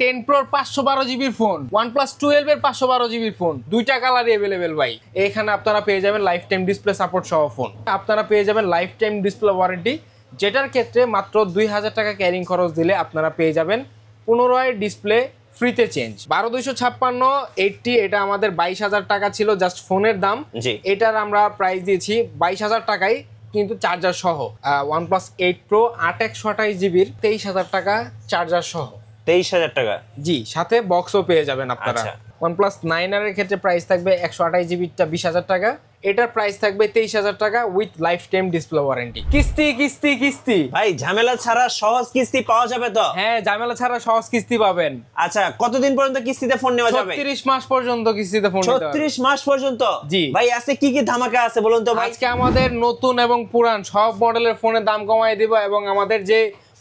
10 Pro 512 জিবির phone, OnePlus 12 এর 512 জিবির ফোন, দুইটা কালারই अवेलेबल ভাই। এখানে আপনারা পেয়ে যাবেন লাইফ টাইম ডিসপ্লে সাপোর্ট সহ ফোন। আপনারা পেয়ে যাবেন লাইফ টাইম ডিসপ্লে ওয়ারেন্টি, যেটার ক্ষেত্রে মাত্র 2000 টাকা ক্যারিং খরচ দিলে আপনারা পেয়ে যাবেন 15 ডিসপ্লে ফ্রিতে চেঞ্জ। 12256 80 এটা আমাদের 22000 টাকা ছিল জাস্ট ফোনের দাম। এটার আমরা প্রাইস দিয়েছি 22000 টাকায়, কিন্তু চার্জার সহ। OnePlus 8 Pro 8/128 জিবির 23000 টাকা চার্জার সহ। 23000 টাকা? জি, সাথে বক্সও পেয়ে যাবেন আপনারা। OnePlus 9R এর ক্ষেত্রে প্রাইস থাকবে 128 জিবিটা 20000 টাকা, এটার প্রাইস থাকবে 23000 টাকা with lifetime display warranty. কিস্তি কিস্তি কিস্তি ভাই, ঝামেলা ছাড়া সহজ কিস্তি পাওয়া যাবে তো? হ্যাঁ, ঝামেলা ছাড়া সহজ কিস্তি পাবেন। আচ্ছা, কতদিন পর্যন্ত কিস্তিতে ফোন নেওয়া যাবে? 36 মাস পর্যন্ত কিস্তিতে ফোন নিতে হবে। 36 মাস পর্যন্ত? জি ভাই, আজকে কি কি ধামাকা আছে বলুন তো ভাই? আজকে আমাদের নতুন এবং পুরান সব মডেলের ফোনের দাম কমায় দিব, এবং আমাদের যে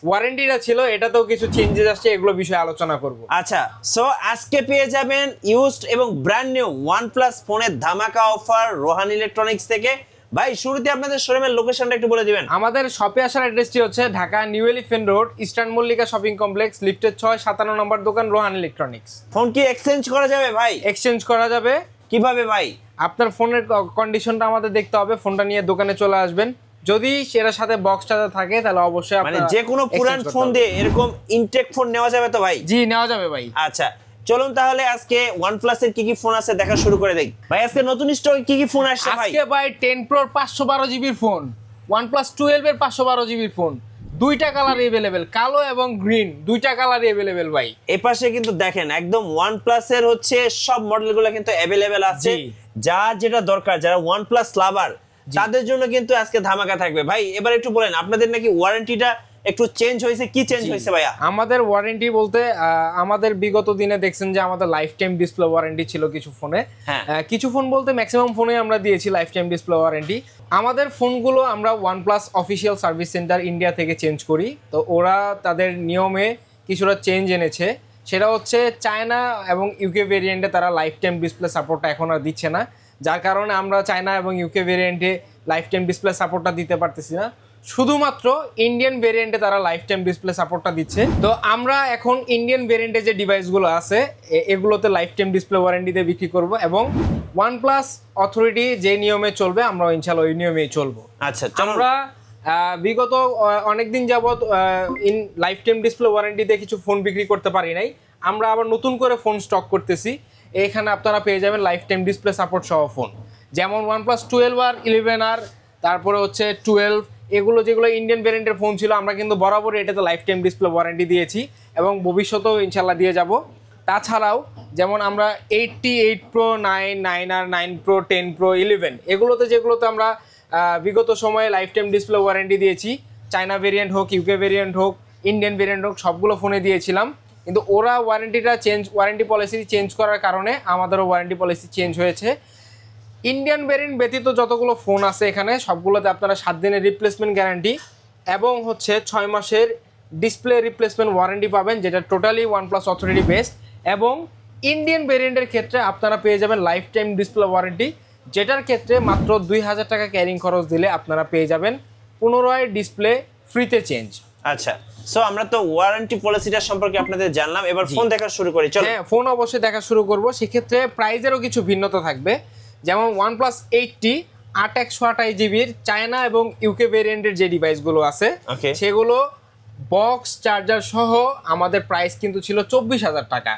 ওয়ারেন্টিটা ছিল এটাতেও কিছু চেঞ্জেস আসছে, এগুলো বিষয়ে আলোচনা করব। আচ্ছা, সো আজকে পেয়ে যাবেন ইউজড এবং ব্র্যান্ড নিউ OnePlus ফোনের ধামাকা অফার রোহান ইলেকট্রনিক্স থেকে। ভাই, শুরুতে আপনাদের শোরুমের লোকেশনটা একটু বলে দিবেন। আমাদের শপে আসার অ্যাড্রেসটি হচ্ছে Dhaka new elephant road, eastern Mallika shopping complex, লিফটের 6-57 নম্বর দোকান, রোহান ইলেকট্রনিক্স। ফোন কি এক্সচেঞ্জ করা যাবে ভাই? এক্সচেঞ্জ করা যাবে। কিভাবে ভাই? আপনার ফোনের কন্ডিশনটা আমাদের দেখতে হবে, ফোনটা নিয়ে দোকানে চলে আসবেন। যদি সেটার সাথে বক্সটা থাকে তাহলে অবশ্যই মানে যে কোনো পুরান ফোন দিয়ে এরকম ইনটেক ফোন নেওয়া যাবে তো ভাই? জি, নেওয়া যাবে ভাই। আচ্ছা, চলুন তাহলে আজকে OnePlus এর কি কি ফোন আছে দেখা শুরু করে দেই। ভাই, আজকে নতুন স্টকে কি কি ফোন আসছে ভাই? আজকে ভাই 10 Pro 512 জিবির ফোন, OnePlus 12 এর 512 জিবির ফোন, দুইটা কালার अवेलेबल, কালো এবং গ্রিন, দুইটা কালার अवेलेबल ভাই। এই পাশে কিন্তু দেখেন একদম OnePlus এর হচ্ছে সব মডেলগুলো কিন্তু अवेलेबल আছে। যার যেটা দরকার, যারা OnePlus লাভার তাদের জন্য কিন্তু আজকে ধামাকা থাকবে। ভাই, এবার একটু বলেন, আপনাদের নাকি ওয়ারেন্টিটা একটু চেঞ্জ হয়েছে, কি চেঞ্জ হয়েছে ভাইয়া? আমাদের ওয়ারেন্টি বলতে আমাদের বিগত দিনে দেখছেন যে আমাদের লাইফ টাইম ডিসপ্লে ওয়ারেন্টি ছিল কিছু ফোনে। কিছু ফোন বলতে ম্যাক্সিমাম ফোনে আমরা দিয়েছি লাইফ টাইম ডিসপ্লে ওয়ারেন্টি। আমাদের ফোনগুলো আমরা OnePlus official service centre India থেকে চেঞ্জ করি, তো ওরা তাদের নিয়মে কিছুটা চেঞ্জ এনেছে। সেটা হচ্ছে চায়না এবং ইউকে ভেরিয়েন্টে তারা লাইফ টাইম ডিসপ্লে সাপোর্টটা এখন আর দিচ্ছে না, যার কারণে আমরা চায়না এবং ইউকে ভেরিয়েন্টে লাইফ টাইম ডিসপ্লে সাপোর্টটা দিতে পারতেছি না। শুধুমাত্র ইন্ডিয়ান ভেরিয়েন্টে তারা লাইফ টাইম ডিসপ্লে সাপোর্টটা দিচ্ছে। তো আমরা এখন ইন্ডিয়ান ভেরিয়েন্টে যে ডিভাইসগুলো আছে এগুলোতে লাইফ টাইম ডিসপ্লে ওয়ারেন্টিতে বিক্রি করব, এবং OnePlus অথরিটি যে নিয়মে চলবে আমরা ইনশাআল্লাহ ওই নিয়মেই চলবো। আচ্ছা, আমরা বিগত অনেকদিন যাবত লাইফ টাইম ডিসপ্লে ওয়ারেন্টিতে কিছু ফোন বিক্রি করতে পারি নাই, আমরা আবার নতুন করে ফোন স্টক করতেছি। এখানে আপনারা পেয়ে যাবেন লাইফ টাইম ডিসপ্লে সাপোর্ট সহ ফোন, যেমন OnePlus 12R, 11R, তারপরে হচ্ছে 12, এগুলো যেগুলো ইন্ডিয়ান ভেরিয়েন্টের ফোন ছিল আমরা কিন্তু বরাবরই এটাতে লাইফ টাইম ডিসপ্লে ওয়ারেন্টি দিয়েছি, এবং ভবিষ্যতেও ইনশাল্লাহ দিয়ে যাব। তাছাড়াও যেমন আমরা 8 Pro 9, 9R, 9 Pro, 10 Pro, 11 এগুলোতে যেগুলোতে আমরা বিগত সময়ে লাইফ টাইম ডিসপ্লে ওয়ারেন্টি দিয়েছি, চায়না ভেরিয়েন্ট হোক, ইউকে ভেরিয়েন্ট হোক, ইন্ডিয়ান ভেরিয়েন্ট হোক, সবগুলো ফোনে দিয়েছিলাম। কিন্তু ওরা ওয়ারেন্টি পলিসি চেঞ্জ করার কারণে আমাদেরও ওয়ারেন্টি পলিসি চেঞ্জ হয়েছে। ইন্ডিয়ান ভেরিয়েন্ট ব্যতীত যতগুলো ফোন আছে এখানে সবগুলোতে আপনারা 7 দিনের রিপ্লেসমেন্ট গ্যারান্টি এবং হচ্ছে 6 মাসের ডিসপ্লে রিপ্লেসমেন্ট ওয়ারেন্টি পাবেন, যেটা টোটালি OnePlus অথরিটি বেসড। এবং ইন্ডিয়ান ভেরিয়েন্টের ক্ষেত্রে আপনারা পেয়ে যাবেন লাইফ টাইম ডিসপ্লে ওয়ারেন্টি, যেটার ক্ষেত্রে মাত্র 2000 টাকা ক্যারিং খরচ দিলে আপনারা পেয়ে যাবেন 15 ডিসপ্লে ফ্রিতে চেঞ্জ। আচ্ছা, সো আমরা তো ওয়ারেন্টি পলিসিটা সম্পর্কে আপনাদের জানলাম, এবার ফোন দেখা শুরু করি। চলো। হ্যাঁ, ফোন অবশ্যই দেখা শুরু করব। সেক্ষেত্রে প্রাইজেরও কিছু ভিন্নতা থাকবে, যেমন OnePlus 8T 8/128 জিবির চায়না এবং ইউকে ভেরিয়েন্টের যে ডিভাইসগুলো আছে সেগুলো বক্স চার্জার সহ আমাদের প্রাইস কিন্তু ছিল 24000 টাকা।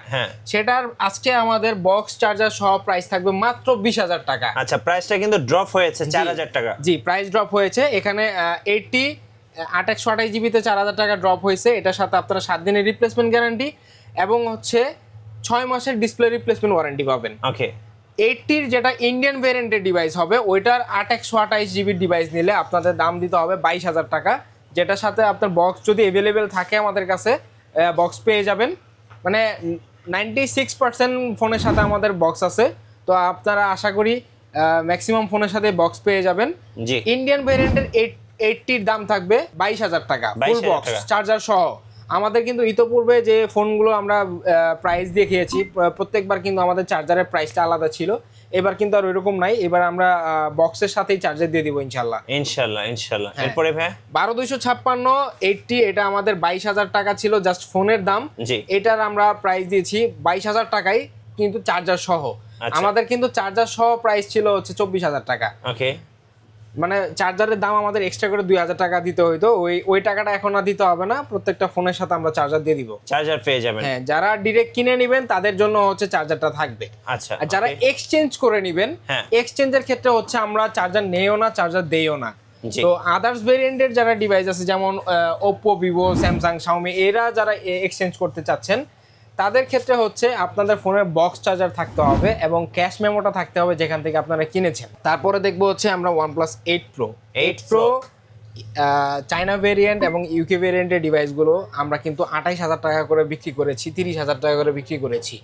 সেটার আজকে আমাদের বক্স চার্জার সহ প্রাইস থাকবে মাত্র 20000 টাকা। আচ্ছা, প্রাইসটা কিন্তু ড্রপ হয়েছে 4000 টাকা। জি, প্রাইস ড্রপ হয়েছে। এখানে 8T 8/128 জিবিতে 4000 টাকা ড্রপ হয়েছে। এটার সাথে আপনারা 7 দিনের রিপ্লেসমেন্ট গ্যারান্টি এবং হচ্ছে 6 মাসের ডিসপ্লে রিপ্লেসমেন্ট ওয়ারেন্টি পাবেন। ওকে, 80 যেটা ইন্ডিয়ান ভেরিয়েন্টের ডিভাইস হবে ওইটার 8/128 জিবির ডিভাইস নিলে আপনাদের দাম দিতে হবে 22000 টাকা, যেটার সাথে আপনার বক্স যদি অ্যাভেলেবেল থাকে আমাদের কাছে বক্স পেয়ে যাবেন। মানে 96% ফোনের সাথে আমাদের বক্স আছে, তো আপনারা আশা করি ম্যাক্সিমাম ফোনের সাথে বক্স পেয়ে যাবেন। ইন্ডিয়ান ভেরিয়েন্টের 80 দাম থাকবে 22000 টাকা ফুল বক্স চার্জার সহ। আমাদের কিন্তু ইতোপূর্বে যে ফোনগুলো আমরা প্রাইস দেখিয়েছি প্রত্যেকবার কিন্তু আমাদের চার্জারের প্রাইসটা আলাদা ছিল, এবার কিন্তু আর ওইরকম নাই, এবার আমরা বক্সের সাথেই চার্জার দিয়ে দিব ইনশাল্লাহ। ইনশাল্লাহ। এরপরে ভাই 12256 এটা আমাদের 22,000 টাকা ছিল জাস্ট ফোনের দাম। জি। এটার আমরা প্রাইস দিয়েছি 22,000 টাকায়, কিন্তু চার্জার সহ। আমাদের কিন্তু চার্জার সহ প্রাইস ছিল হচ্ছে 24,000 টাকা। ওকে, মানে চার্জারের দাম আমাদের এক্সট্রা করে 2,000 টাকা দিতে হইতো, ওই টাকাটা এখন আর দিতে হবে না, প্রত্যেকটা ফোনের সাথে আমরা চার্জার দিয়ে দিব। চার্জার পেয়ে যাবেন। হ্যাঁ, যারা ডিরেক্ট কিনে নেবেন তাদের জন্য হচ্ছে চার্জারটা থাকবে। আচ্ছা, আর যারা এক্সচেঞ্জ করে নেবেন, এক্সচেঞ্জের ক্ষেত্রে হচ্ছে আমরা চার্জার নেইও না, চার্জার দেইও না। তো আদার্স ভেরিয়েন্টের যারা ডিভাইস আছে যেমন ওপ্পো, ভিভো, স্যামসাং, শাওমি, এরা যারা এক্সচেঞ্জ করতে চাচ্ছেন তাদের ক্ষেত্রে হচ্ছে আপনাদের ফোনের বক্স চার্জার থাকতে হবে এবং ক্যাশ মেমোটা থাকতে হবে যেখান থেকে আপনারা কিনেছেন। তারপরে দেখবো হচ্ছে আমরা OnePlus 8 Pro চায়না ভেরিয়েন্ট এবং ইউকে ভেরিয়েন্টের ডিভাইসগুলো আমরা কিন্তু 28,000 টাকা করে বিক্রি করেছি, 30,000 টাকা করে বিক্রি করেছি।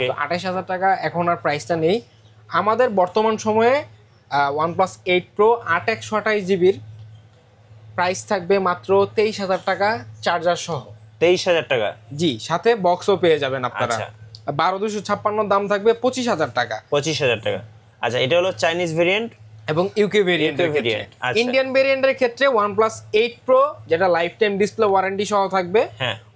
তো 28,000 টাকা এখন আর প্রাইসটা নেই আমাদের। বর্তমান সময়ে OnePlus 8 Pro 8/128GB প্রাইস থাকবে মাত্র 23,000 টাকা চার্জার সহ। 23,000 টাকা? জি, সাথে বক্সও পেয়ে যাবেন আপনারা। 12256 দাম থাকবে 25,000 টাকা। 25,000 টাকা। আচ্ছা, এটা হলো চাইনিজ ভেরিয়েন্ট এবং ইউকে ভেরিয়েন্ট। ইন্ডিয়ান ভেরিয়েন্টের ক্ষেত্রে OnePlus 8 Pro যেটা লাইফ টাইম ডিসপ্লে ওয়ারেন্টি সহ থাকবে,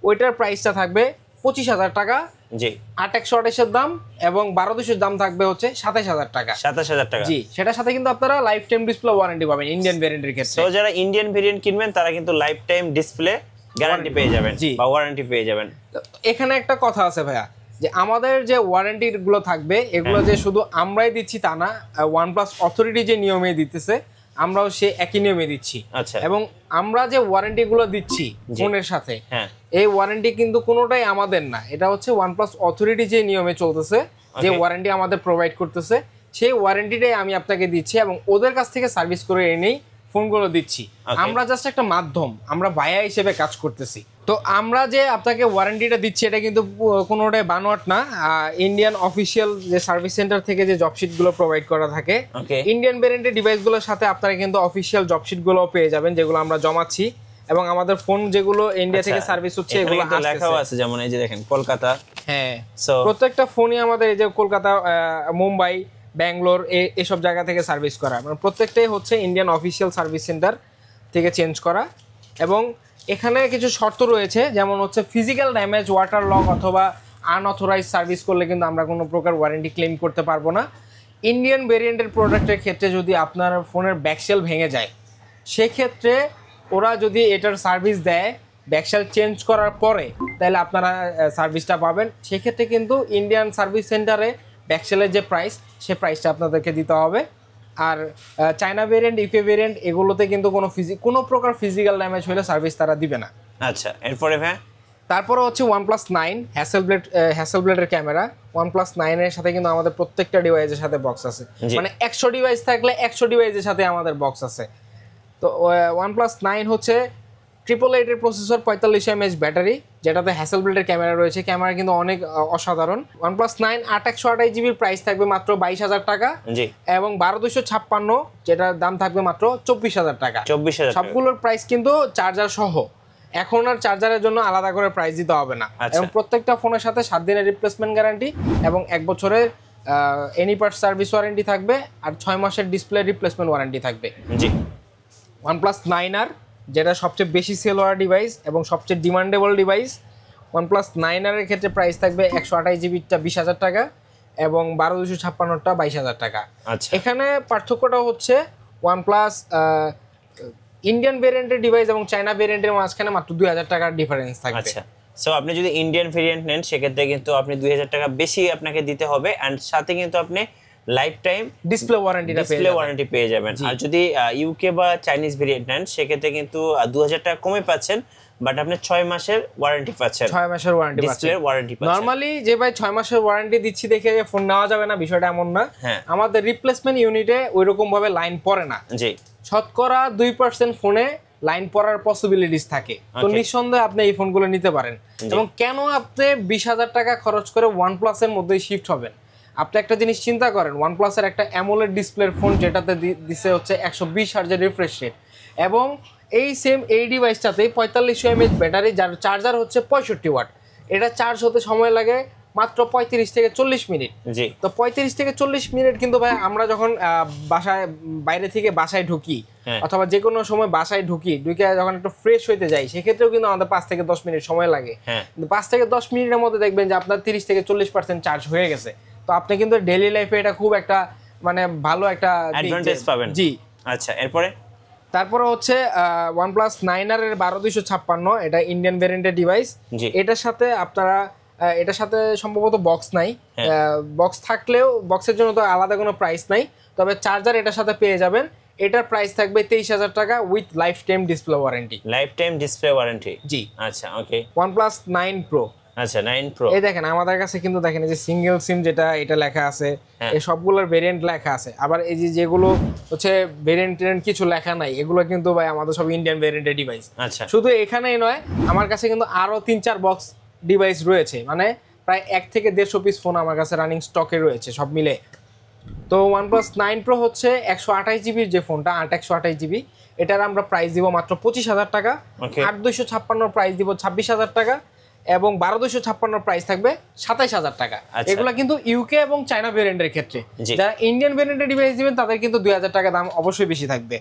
ওইটার প্রাইসটা থাকবে 25,000 টাকা। জি, 8/128 দাম এবং 12200 দাম থাকবে হচ্ছে 27,000 টাকা। 27,000 টাকা। জি, সেটার সাথে কিন্তু আপনারা লাইফ টাইম ডিসপ্লে ওয়ারেন্টি পাবেন ইন্ডিয়ান ভেরিয়েন্টের ক্ষেত্রে। তো যারা ইন্ডিয়ান ভেরিয়েন্ট কিনবেন তারা কিন্তু লাইফ টাইম ডিসপ্লে গ্যারান্টি পেয়ে যাবেন বা ওয়ারেন্টি পেয়ে যাবেন। এখানে একটা কথা আছে ভাইয়া, যে আমাদের যে ওয়ারেন্টি গুলো থাকবে এগুলো যে শুধু আমরাই দিচ্ছি তা না, OnePlus অথরিটি যে নিয়মে দিতেছে আমরাও সে একই নিয়মে দিচ্ছি। এবং আমরা যে ওয়ারেন্টি গুলো দিচ্ছি ফোনের সাথে, এই ওয়ারেন্টি কিন্তু কোনোটাই আমাদের না, এটা হচ্ছে OnePlus অথরিটি যে নিয়মে চলতেছে, যে ওয়ারেন্টি আমাদের প্রোভাইড করতেছে, সেই ওয়ারেন্টিটাই আমি আপনাকে দিচ্ছি এবং ওদের কাছ থেকে সার্ভিস করে এনেই ফোনগুলো দিচ্ছি। আমরা জাস্ট একটা মাধ্যম, আমরা ভাইয়া হিসেবে কাজ করতেছি। তো আমরা যে আপনাকে ওয়ারেন্টিটা দিচ্ছি এটা কিন্তু কোনোটাই বানোয়াট না। ইন্ডিয়ান অফিসিয়াল যে সার্ভিস সেন্টার থেকে যে জবশিটগুলো প্রোভাইড করা থাকে, ইন্ডিয়ান ভেরিয়েন্টের ডিভাইসগুলোর সাথে আপনারা কিন্তু অফিসিয়াল জবশিটগুলো পেয়ে যাবেন, যেগুলো আমরা জমাচ্ছি এবং আমাদের ফোন যেগুলো ইন্ডিয়া থেকে সার্ভিস হচ্ছে এগুলো লেখাও আছে, যেমন এই যে দেখেন কলকাতা। হ্যাঁ, প্রত্যেকটা ফোনই আমাদের এই যে কলকাতা, মুম্বাই, ব্যাঙ্গালোর এসব জায়গা থেকে সার্ভিস করা, মানে প্রত্যেকটাই হচ্ছে ইন্ডিয়ান অফিসিয়াল সার্ভিস সেন্টার থেকে চেঞ্জ করা। এবং এখানে কিছু শর্ত রয়েছে, যেমন হচ্ছে ফিজিক্যাল ড্যামেজ, ওয়াটার লক অথবা আনঅথরাইজ সার্ভিস করলে কিন্তু আমরা কোনো প্রকার ওয়ারেন্টি ক্লেম করতে পারবো না। ইন্ডিয়ান ভেরিয়েন্টের প্রোডাক্টের ক্ষেত্রে যদি আপনার ফোনের ব্যাকশেল ভেঙে যায়, সেক্ষেত্রে ওরা যদি এটার সার্ভিস দেয় ব্যাকশেল চেঞ্জ করার পরে, তাহলে আপনারা সার্ভিসটা পাবেন। সেক্ষেত্রে কিন্তু ইন্ডিয়ান সার্ভিস সেন্টারে ব্যাকশেলের যে প্রাইস, সে প্রাইসটা আপনাদেরকে দিতে হবে। আর চায়না ভেরিয়েন্ট, ইউকে ভেরিয়েন্ট এগুলোতে কিন্তু কোনো প্রকার ফিজিক্যাল ড্যামেজ হলে সার্ভিস তারা দিবে না। আচ্ছা, এরপরে ভাই তারপরে হচ্ছে OnePlus 9 হ্যাসেলব্লেডের ক্যামেরা। OnePlus 9 এর সাথে কিন্তু আমাদের প্রত্যেকটা ডিভাইসের সাথে বক্স আছে, মানে 100 ডিভাইস থাকলে 100 ডিভাইসের সাথে আমাদের বক্স আছে। তো OnePlus 9 হচ্ছে 888 এর প্রসেসর, 45 mAh ব্যাটারি, যেটাতে হ্যাসেলব্লেডের ক্যামেরা রয়েছে। ক্যামেরা কিন্তু অনেক অসাধারণ। OnePlus 9 8/128GB প্রাইস থাকবে মাত্র 22,000 টাকা এবং 12256 যেটার দাম থাকবে মাত্র 24,000 টাকা। সবগুলোর প্রাইস কিন্তু চার্জার সহ, এখন আর চার্জারের জন্য আলাদা করে প্রাইস দিতে হবে না। এবং প্রত্যেকটা ফোনের সাথে 7 দিনের রিপ্লেসমেন্ট গ্যারান্টি এবং 1 বছরের এনি পার্ট সার্ভিস ওয়ারেন্টি থাকবে আর 6 মাসের ডিসপ্লে রিপ্লেসমেন্ট ওয়ারেন্টি থাকবে। OnePlus 9R যেটা সবচেয়ে বেশি সেল হওয়া ডিভাইস এবং সবচেয়ে ডিমান্ডেবল ডিভাইস, OnePlus 9R এর ক্ষেত্রে প্রাইস থাকবে 128GBটা 20,000 টাকা এবং 12256টা 22,000 টাকা। এখানে পার্থক্যটা হচ্ছে OnePlus ইন্ডিয়ান ভেরিয়েন্টের ডিভাইস এবং চায়না ভেরিয়েন্টের মাঝখানে মাত্র 2,000 টাকার ডিফারেন্স থাকবে। আচ্ছা, সো আপনি যদি ইন্ডিয়ান ভেরিয়েন্ট নেন সেক্ষেত্রে কিন্তু আপনি 2,000 টাকা বেশি আপনাকে দিতে হবে, এন্ড সাথে কিন্তু আপনি লাইফ টাইম ডিসপ্লে ওয়ারেন্টি পেয়ে যাবেন। আর যদি ইউকে বা চাইনিজ ভেরিয়েন্ট নেন সেক্ষেত্রে কিন্তু 2,000 টাকা কমে পাচ্ছেন, বাট আপনি 6 মাসের ওয়ারেন্টি পাচ্ছেন। 6 মাসের ওয়ারেন্টি ডিসপ্লে ওয়ারেন্টি পাচ্ছেন। নরমালি যে ভাই 6 মাসের ওয়ারেন্টি দিচ্ছি দেখে ফোন নেওয়া যাবে না, বিষয়টা এমন না। আমাদের রিপ্লেসমেন্ট ইউনিটে ওইরকম ভাবে লাইন পড়ে না। জি, শতকরা 2% ফোনে লাইন পড়ার পসিবিলিটিস থাকে। তো নিঃসন্দেহে আপনি এই ফোনগুলো নিতে পারেন। এবং কেন আপনি 20,000 টাকা খরচ করে OnePlus এর মধ্যে শিফট হবেন? আপনি একটা জিনিস চিন্তা করেন, OnePlus এর একটা অ্যামোলেড ডিসপ্লের ফোন যেটাতে দিছে হচ্ছে 120 হার্জের রিফ্রেশ রেট এবং এই সেম এই ডিভাইসটাতে 4500 mAh ব্যাটারি, যার চার্জার হচ্ছে 65 ওয়াট। এটা চার্জ হতে সময় লাগে মাত্র 35 থেকে 40 মিনিট। জি। তো 35 থেকে 40 মিনিট কিন্তু ভাই আমরা যখন বাসায় বাইরে থেকে বাসায় ঢুকি অথবা যে কোনো সময় বাসায় ঢুকে যখন একটু ফ্রেশ হইতে যাই, সেক্ষেত্রেও কিন্তু আমাদের 5 থেকে 10 মিনিট সময় লাগে। কিন্তু 5 থেকে 10 মিনিটের মধ্যে দেখবেন যে আপনার 30 থেকে 40% চার্জ হয়ে গেছে। তো আপনি কিন্তু ডেইলি লাইফে এটা খুব একটা মানে ভালো একটা অ্যাডভান্টেজ পাবেন। জি। আচ্ছা, এরপরে তারপরে হচ্ছে OnePlus 9R এর 12256, এটা ইন্ডিয়ান ভেরিয়েন্টের ডিভাইস। এটার সাথে আপনারা এটার সাথে সম্ভবত বক্স নাই, বক্স থাকলেও বক্সের জন্য তো আলাদা কোনো প্রাইস নাই, তবে চার্জার এটার সাথে পেয়ে যাবেন। এটার প্রাইস থাকবে 23,000 টাকা with lifetime display warranty. Lifetime display warranty, জি। আচ্ছা, ওকে। OnePlus 9 Pro, আচ্ছা 9 Pro, এই দেখেন আমাদের কাছে কিন্তু দেখেন এই যে সিঙ্গেল সিম যেটা এটা লেখা আছে, এই সবগুলোর ভেরিয়েন্ট লেখা আছে। আবার এই যে যেগুলো হচ্ছে ভেরিয়েন্ট কিছু লেখা নাই, এগুলো কিন্তু ভাই আমাদের সব ইন্ডিয়ান ভেরিয়েন্টের ডিভাইস। আচ্ছা, শুধু এখানেই নয়, আমার কাছে কিন্তু আরো 3-4 বক্স ডিভাইস রয়েছে, মানে প্রায় 1 থেকে 150 পিস ফোন আমার কাছে রানিং স্টকে রয়েছে সব মিলে। তো OnePlus 9 Pro হচ্ছে 128 জিবির যে ফোনটা, 128 জিবি, এটার আমরা প্রাইস দিব মাত্র 25,000 টাকা। 8256 প্রাইস দিব 26,000 টাকা, এবং 12256 প্রাইস থাকবে 27,000 টাকা। এগুলা কিন্তু ইউকে এবং চায়না ভেরিয়েন্টের ক্ষেত্রে। যারা ইন্ডিয়ান ভেরিয়েন্টের ডিভাইস দিবেন তাদের কিন্তু 2000 টাকা দাম অবশ্যই বেশি থাকবে।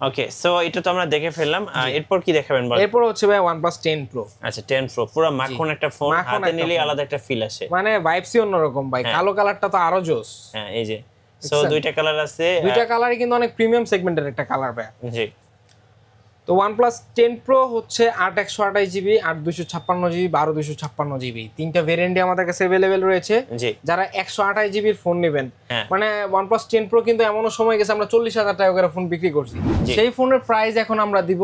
ওকে, সো এটা তো আমরা দেখে ফেললাম। এরপর কি দেখাবেন বলেন? এরপর হচ্ছে ভাই OnePlus 10 Pro। আচ্ছা, 10 Pro পুরো মাখন একটা ফোন, হাতে নিলে আলাদা একটা ফিল আসে, মানে ভাইবসই অন্যরকম ভাই। কালো কালারটা তো আরো জোস। হ্যাঁ, এই যে সো দুইটা কালার আছে, দুইটা কালারই কিন্তু অনেক প্রিমিয়াম সেগমেন্টের একটা কালার ভাই। জি। তো OnePlus 10 Pro হচ্ছে 8128 জিবি, 8256 জিবি, 12256 জিবি, তিনটা ভেরিয়েন্টই আমাদের কাছে अवेलेबल রয়েছে। যারা 128 জিবির ফোন নেবেন, মানে OnePlus 10 Pro কিন্তু এমনও সময় গেছে আমরা 40,000 টাকা করে ফোন বিক্রি করছি। সেই ফোনের প্রাইস এখন আমরা দিব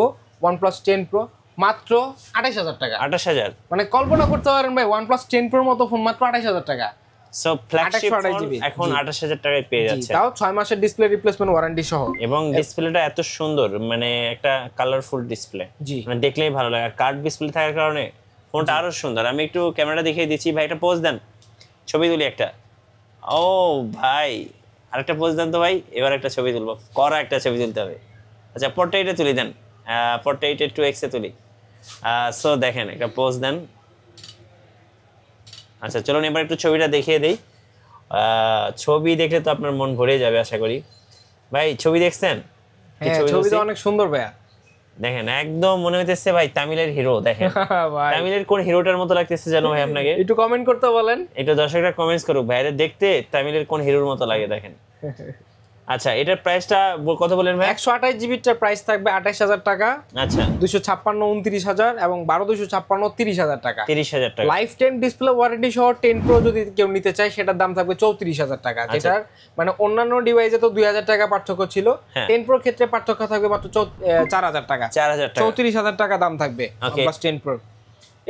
OnePlus 10 Pro মাত্র 28,000 টাকা। 28,000, মানে কল্পনা করতে পারেন ভাই, OnePlus 10 Pro মতো ফোন মাত্র 28,000 টাকা। সো ফ্ল্যাগশিপ ফোন এখন 28,000 টাকায় পেয়ে যাচ্ছে, তাও 6 মাসের ডিসপ্লে রিপ্লেসমেন্ট ওয়ারেন্টি সহ। এবং ডিসপ্লেটা এত সুন্দর, মানে একটা কালারফুল ডিসপ্লে, মানে দেখলেই ভালো লাগে। কার্ভ ডিসপ্লে থাকার কারণে ফোনটা আরো সুন্দর। আমি একটু ক্যামেরা দেখিয়ে দিচ্ছি ভাই, একটা পোজ দেন, ছবি তুলি একটা। ও ভাই, আরেকটা পোজ দেন তো ভাই, এবার একটা ছবি তুলবো, করা একটা ছবি তুলতে হবে। আচ্ছা, পোর্ট্রেটে তুলি দেন, পোর্ট্রেটে 2x এ তুলি। সো দেখেন, একটা পোজ দেন। আচ্ছা, চলুন এবার একটু ছবিটা দেখিয়ে দেই। ছবি দেখলে তো আপনার মন ভরে যাবে আশা করি। ভাই ছবি দেখছেন? হ্যাঁ, ছবিটা অনেক সুন্দর ভাইয়া। দেখেন, একদম মনে হইতেছে ভাই তামিলের হিরো। দেখেন তামিলের কোন হিরোটার মতো লাগতেছে জানো ভাই আপনাকে? একটু কমেন্ট করতে বলেন, একটু দর্শকরা কমেন্টস করুক ভাইরে, দেখতে তামিলের কোন হিরোর মতো লাগে দেখেন। আচ্ছা, এটার প্রাইসটা কত বলেন ভাই? 128 জিবিটার প্রাইস থাকবে 28,000 টাকা। আচ্ছা, 256 29,000 এবং 12256 30,000 টাকা। 30,000 টাকা লাইফ টাইম ডিসপ্লে ওয়ারেন্টি সহ 10 Pro যদি কেউ নিতে চায় সেটার দাম থাকবে 34,000 টাকা। যেটার মানে অন্যান্য ডিভাইসে তো 2,000 টাকা পার্থক্য ছিল, 10 Pro ক্ষেত্রে পার্থক্য থাকবে মাত্র 4,000 টাকা। 34,000 টাকা দাম থাকবে OnePlus 10 Pro।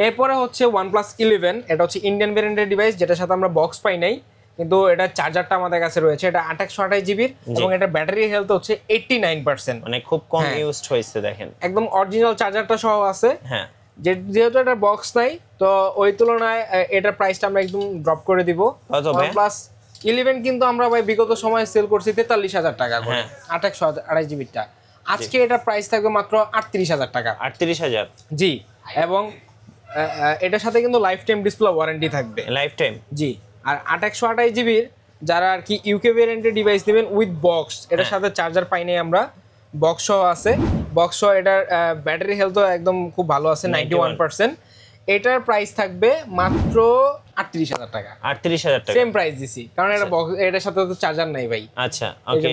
এরপরে হচ্ছে OnePlus 11, এটা হচ্ছে ইন্ডিয়ান ভেরিয়েন্টের ডিভাইস, যেটার সাথে আমরা বক্স পাই নাই, কিন্তু এটা চার্জারটা আমাদের কাছে রয়েছে। এটা 128 জিবির এবং এটা ব্যাটারি হেলথ হচ্ছে 89%, মানে খুব কম ইউজড হয়েছে। দেখেন একদম অরিজিনাল চার্জারটা সহ আছে। হ্যাঁ, যেহেতু এটা বক্স নাই, তো ওই তুলনায় এটার প্রাইসটা আমরা একদম ড্রপ করে দিব। OnePlus 11 কিন্তু আমরা ভাই বিগত সময়ে সেল করছি 43,000 টাকা করে 128 জিবিটা। আজকে এটার প্রাইস থাকবে মাত্র 38,000 টাকা। 38,000, জি। এবং এটার সাথে কিন্তু লাইফ টাইম ডিসপ্লে ওয়ারেন্টি থাকবে, লাইফ টাইম। জি। আর 128 জিবির যারা আর কি ইউকে ভেরিয়েন্টের ডিভাইস নেবেন উইথ বক্স, এটার সাথে চার্জার পাই নাই আমরা, বক্স সহ আছে। বক্স সহ এটার ব্যাটারি হেলথও একদম খুব ভালো আছে, 91%। এটার প্রাইস থাকবে মাত্র 38,000 টাকা। 38,000 টাকা সেম প্রাইস দিছি, কারণ এটা বক্স, এটার সাথে তো চার্জার নাই ভাই। আচ্ছা, ওকে।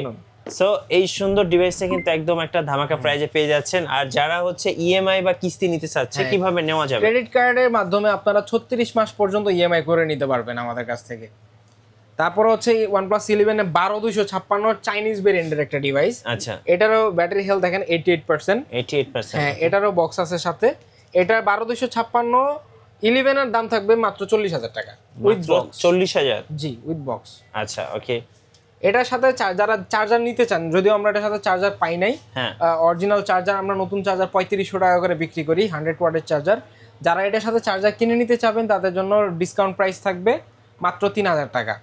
সো এই সুন্দর ডিভাইসটা কিন্তু একদম একটা ধামাকা প্রাইজে পেয়ে যাচ্ছেন। আর যারা হচ্ছে ইএমআই বা কিস্তি নিতে চাচ্ছে, কিভাবে নেওয়া যাবে? ক্রেডিট কার্ডের মাধ্যমে আপনারা 36 মাস পর্যন্ত ইএমআই করে নিতে পারবেন আমাদের কাছ থেকে। তারপর হচ্ছে OnePlus 11 12256 চাইনিজ ভেরিয়েন্টের একটা ডিভাইস। আচ্ছা, এটারও ব্যাটারি হেলথ দেখেন 88%। হ্যাঁ, এটারও বক্স আছে সাথে। এটা 12256 11 এর দাম থাকবে মাত্র 40,000 টাকা with box. 40,000? G, with box. আচ্ছা, ওকে। এটার সাথে যারা চার্জার নিতে চান, যদিও আমরা এটার সাথে চার্জার পাই নাই, অরিজিনাল চার্জার আমরা নতুন চার্জার 3500 টাকা করে বিক্রি করি, 100 ওয়াটের চার্জার। যারা এটার সাথে চার্জার কিনে নিতে চাবেন তাদের জন্য ডিসকাউন্ট প্রাইস থাকবে মাত্র 3,000 টাকা।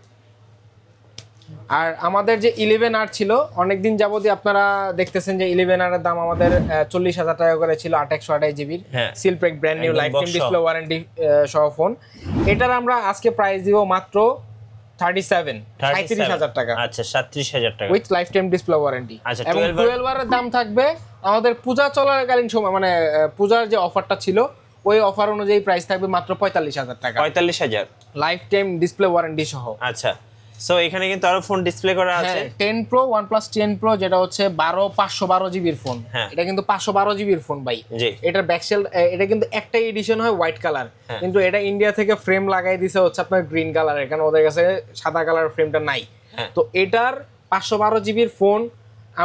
আর আমাদের যে 11R ছিল অনেকদিন যাবতই আপনারা দেখতেছেন যে 11R এর দাম আমাদের 40,000 টাকা করে ছিল 828 জিবির সিলপ্রেক brand new lifetime display warranty সহ ফোন। এটার আমরা আজকে প্রাইস দিব মাত্র 37,000 টাকা। আচ্ছা 37,000 টাকা with lifetime display warranty. আচ্ছা এবং 12R এর দাম থাকবে আমাদের পূজা চলাকালীন সময়, মানে পূজার যে অফারটা ছিল ওই অফার অনুযায়ী প্রাইস থাকবে মাত্র 45,000 টাকা। 45,000 লাইফ টাইম ডিসপ্লে ওয়ারেন্টি সহ। আচ্ছা, সো এখানে কিন্তু আরো ফোন ডিসপ্লে করা আছে। 10 Pro OnePlus 10 Pro যেটা হচ্ছে 512 জিবির ফোন। এটা কিন্তু 512 জিবির ফোন ভাই। এটার ব্যাকসেল, এটা কিন্তু একটাই এডিশন হয় হোয়াইট কালার, কিন্তু এটা ইন্ডিয়া থেকে ফ্রেম লাগাই দিছে হচ্ছে আপনার গ্রিন কালারের, কারণ ওদের কাছে সাদা কালার ফ্রেমটা নাই। তো এটার 512 জিবির ফোন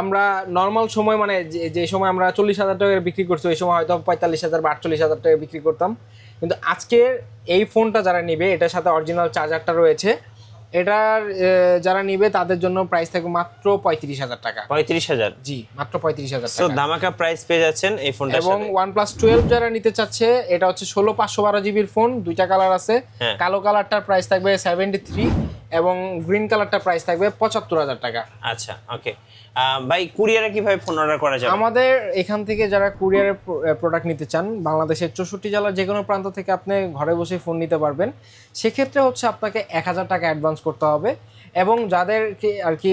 আমরা নর্মাল সময়, মানে যে সময় আমরা 40,000 টাকা বিক্রি করছি ওই সময় হয়তো 45,000 বা 48,000 টাকা বিক্রি করতাম, কিন্তু আজকের এই ফোনটা যারা নিবে এটার সাথে অরিজিনাল চার্জারটা রয়েছে, এটার যারা নিবে তাদের জন্য প্রাইস থাকবে মাত্র 35,000 টাকা। 35,000? জি, মাত্র 35,000 টাকা। সো ধামাকা প্রাইস পেয়ে যাচ্ছেন এই ফোনটার সাথে। এবং OnePlus 12 যারা নিতে চাচ্ছে, এটা হচ্ছে 16/512 জিবির ফোন, দুইটা কালার আছে। কালো কালারটার প্রাইস থাকবে 73 এবং গ্রিন কালারটার প্রাইস থাকবে 75,000 টাকা। আচ্ছা, ওকে ভাই, কুরিয়ারে কিভাবে ফোন অর্ডার করা যাবে? আমাদের এখান থেকে যারা কুরিয়ারে প্রোডাক্ট নিতে চান, বাংলাদেশের 64 জেলার যে কোনো প্রান্ত থেকে আপনি ঘরে বসে ফোন নিতে পারবেন। সেক্ষেত্রে হচ্ছে আপনাকে 1,000 টাকা অ্যাডভান্স করতে হবে। এবং যাদের আর কি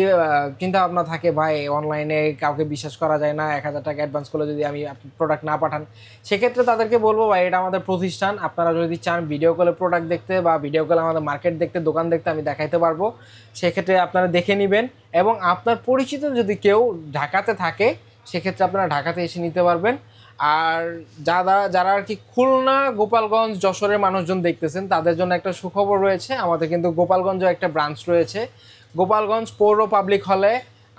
চিন্তা ভাবনা থাকে ভাই অনলাইনে কাউকে বিশ্বাস করা যায় না, 1,000 টাকা অ্যাডভান্স করলে যদি আমি প্রোডাক্ট না পাঠান, সেক্ষেত্রে তাদেরকে বলবো ভাই এটা আমাদের প্রতিষ্ঠান, আপনারা যদি চান ভিডিও কলে প্রোডাক্ট দেখতে বা ভিডিও কলে আমাদের মার্কেট দেখতে, দোকান দেখতে, আমি দেখাইতে পারবো। সেক্ষেত্রে আপনারা দেখে নেবেন। এবং আপনার পরিচিত যদি কেউ ঢাকাতে থাকে সেক্ষেত্রে আপনারা ঢাকাতে এসে নিতে পারবেন। আর যারা আর কি খুলনা, গোপালগঞ্জ, যশোরের মানুষজন দেখতেছেন তাদের জন্য একটা সুখবর রয়েছে, আমাদের কিন্তু গোপালগঞ্জে একটা ব্রাঞ্চ রয়েছে। গোপালগঞ্জ পৌর পাবলিক হলে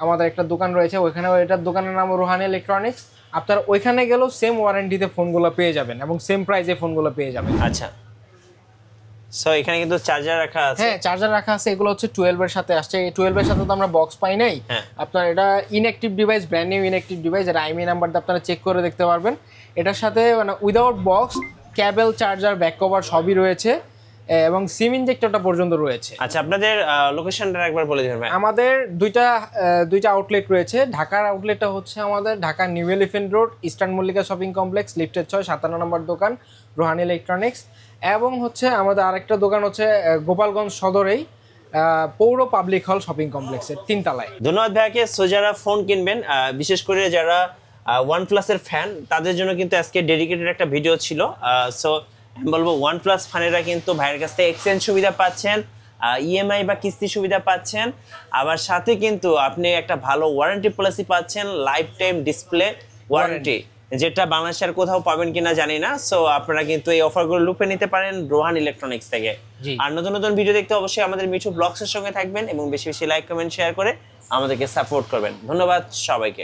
আমাদের একটা দোকান রয়েছে, ওইখানে এটার দোকানের নাম রুহানি ইলেকট্রনিক্স। আপনারা ওইখানে গেলেও সেম ওয়ারেন্টিতে ফোনগুলো পেয়ে যাবেন এবং সেম প্রাইসে ফোনগুলো পেয়ে যাবেন। আচ্ছা, সো এখানে কিন্তু চার্জার রাখা আছে। হ্যাঁ, চার্জার রাখা আছে। এগুলো হচ্ছে 12 এর সাথে আসছে। এই 12 এর সাথে তো আমরা বক্স পাই নাই। আপনার এটা inactive device, brand new inactive device, এটা আইএমইআই নাম্বারটা আপনারা চেক করে দেখতে পারবেন। এটার সাথে মানে উইদাউট বক্স, কেবল, চার্জার, ব্যাক কভার সবই রয়েছে এবং সিম ইনজেক্টরটা পর্যন্ত রয়েছে। আচ্ছা, আপনাদের লোকেশনটা একবার বলে দিবেন ভাই। আমাদের দুইটা আউটলেট রয়েছে। ঢাকার আউটলেটটা হচ্ছে আমাদের Dhaka new elephant road, eastern Mallika shopping complex, লিফটের 6, 57 নম্বর দোকান, রুহানি ইলেকট্রনিক্স। এবং হচ্ছে আমাদের আরেকটা দোকান হচ্ছে গোপালগঞ্জ সদরেই পৌর পাবলিক হল শপিং কমপ্লেক্সের 3 তলায়। ধন্যবাদ ভাইকে। সো যারা ফোন কিনবেন, বিশেষ করে যারা OnePlus এর ফ্যান, তাদের জন্য কিন্তু আজকে ডেডিকেটেড একটা ভিডিও ছিল। সো আমি বলবো OnePlus ফ্যানেরা কিন্তু ভাইয়ের কাছ থেকে এক্সচেঞ্জ সুবিধা পাচ্ছেন, ইএমআই বা কিস্তি সুবিধা পাচ্ছেন, আবার সাথে কিন্তু আপনি একটা ভালো ওয়ারেন্টি পলিসি পাচ্ছেন, লাইফ টাইম ডিসপ্লে ওয়ারেন্টি, যেটা বাংলাদেশের কোথাও পাবেন কিনা জানি না। সো আপনারা কিন্তু এই অফারগুলো লুপে নিতে পারেন রোহান ইলেকট্রনিক্স থেকে। আর নতুন নতুন ভিডিও দেখতে অবশ্যই আমাদের মিঠু ব্লগসের সঙ্গে থাকবেন এবং বেশি বেশি লাইক, কমেন্ট, শেয়ার করে আমাদেরকে সাপোর্ট করবেন। ধন্যবাদ সবাইকে।